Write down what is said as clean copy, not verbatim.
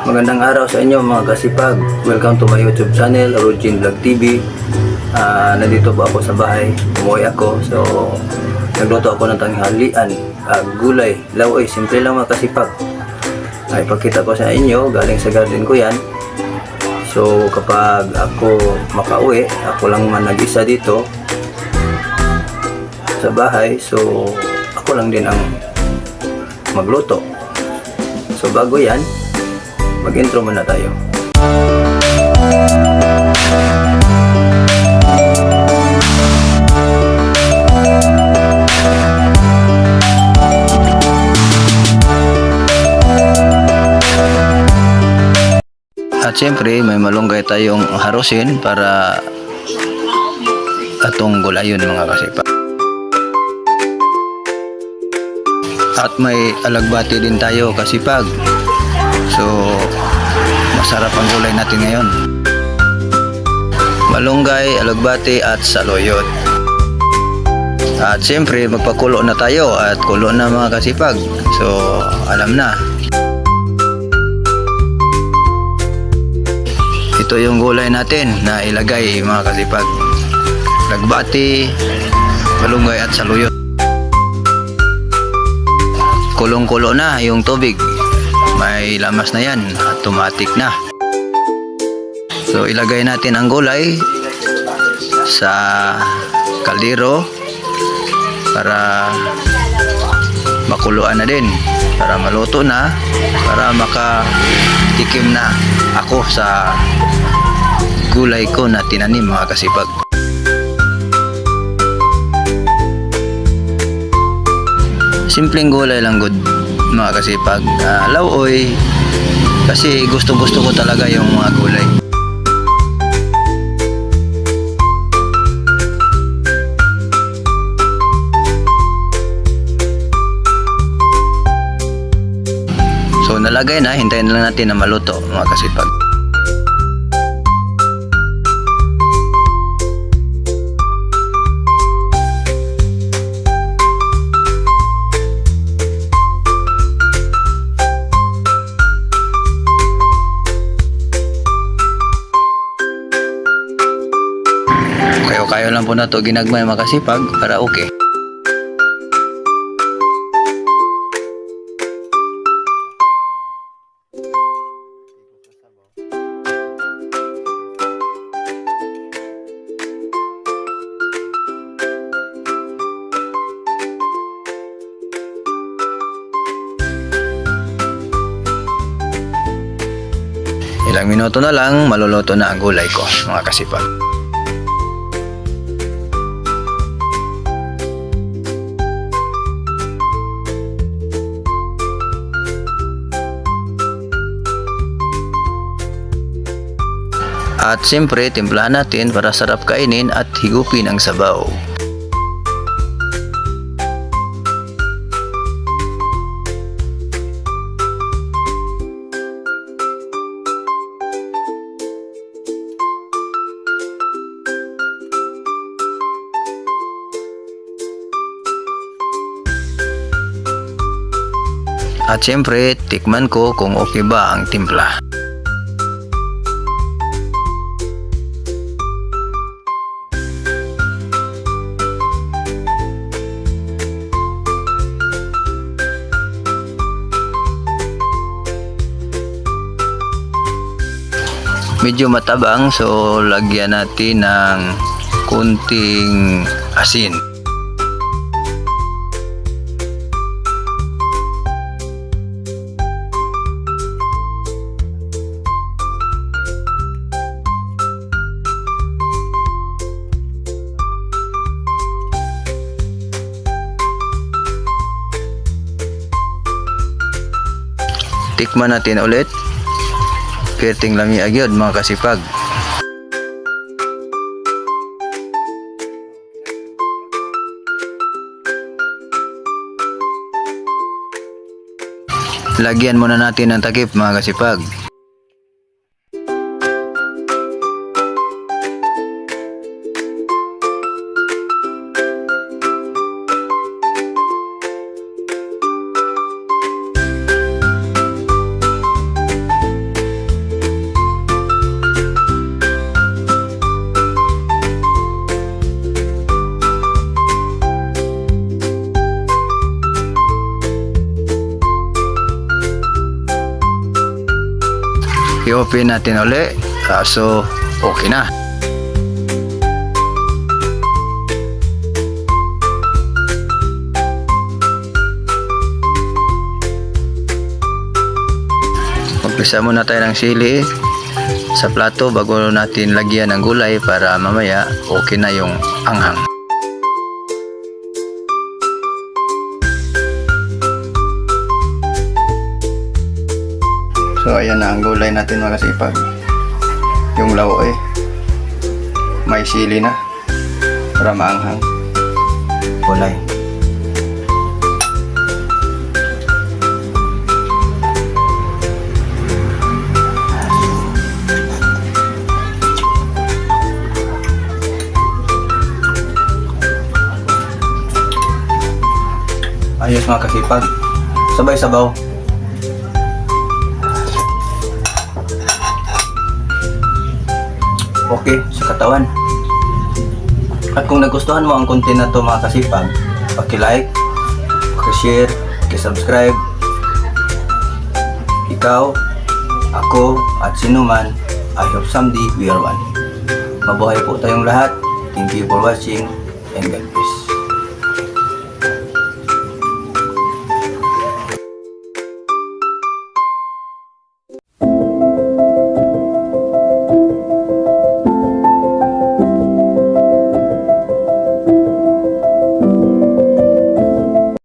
Magandang araw sa inyo mga kasipag. Welcome to my YouTube channel, Origin Vlog TV. Nandito po ako sa bahay. Umuwi ako. So, nagluto ako ng tanghalian. Gulay, lawoy. Simple lang mga kasipag. Ipakita ko sa inyo. Galing sa garden ko yan. So, kapag ako makauwi, ako lang man nag-isa dito sa bahay. So, ako lang din ang magluto. So, bago yan, mag-intro muna tayo. At siyempre, may malunggay tayong harusin para atong gulayon mga kasipa. At may alagbati din tayo kasipag. So, masarap ang gulay natin ngayon. Malunggay, alagbati at saluyot. At siyempre magpakulo na tayo at kulo na mga kasipag. So, alam na. Ito yung gulay natin na ilagay mga kasipag. Alagbati, malunggay at saluyot. Kulong-kulo na yung tubig. May lamas na yan, automatic na. So ilagay natin ang gulay sa kaldero para makuluan na din, para maluto na, para makatikim na ako sa gulay ko na tinanim mga kasipag. Simpleng gulay lang good mga kasipag. Lawoy kasi gusto ko talaga yung mga gulay. So nalagay na, hintayin na lang natin na maluto mga kasipag. Kayo lang po na to ginagmay makasipag para okay. Ilang minuto na lang maluluto na ang gulay ko mga kasipag. At siyempre, timplahan natin para sarap kainin at higupin ang sabaw. At siyempre, tikman ko kung okay ba ang timpla. Medyo matabang, so lagyan natin ng kunting asin. Tikman natin ulit. Perting lami agyod mga kasipag. Lagyan muna natin ng takip mga kasipag. i-open natin uli. So, okay na. Umpisa muna tayo ng sili sa plato bago natin lagyan ng gulay para mamaya okay na yung anghang. So ayan na ang gulay natin mga kasipag. Yung lawo may sili na para maanghang. Gulay. Ayos mga kasipag. Sabay sabaw. Okay sa katawan. At kung nagustuhan mo ang content na to mga kasipag, paki-like, paki-share, paki-subscribe. Ikaw, ako, at sino man, I hope someday we are one. Mabuhay po tayong lahat. Thank you for watching and God bless.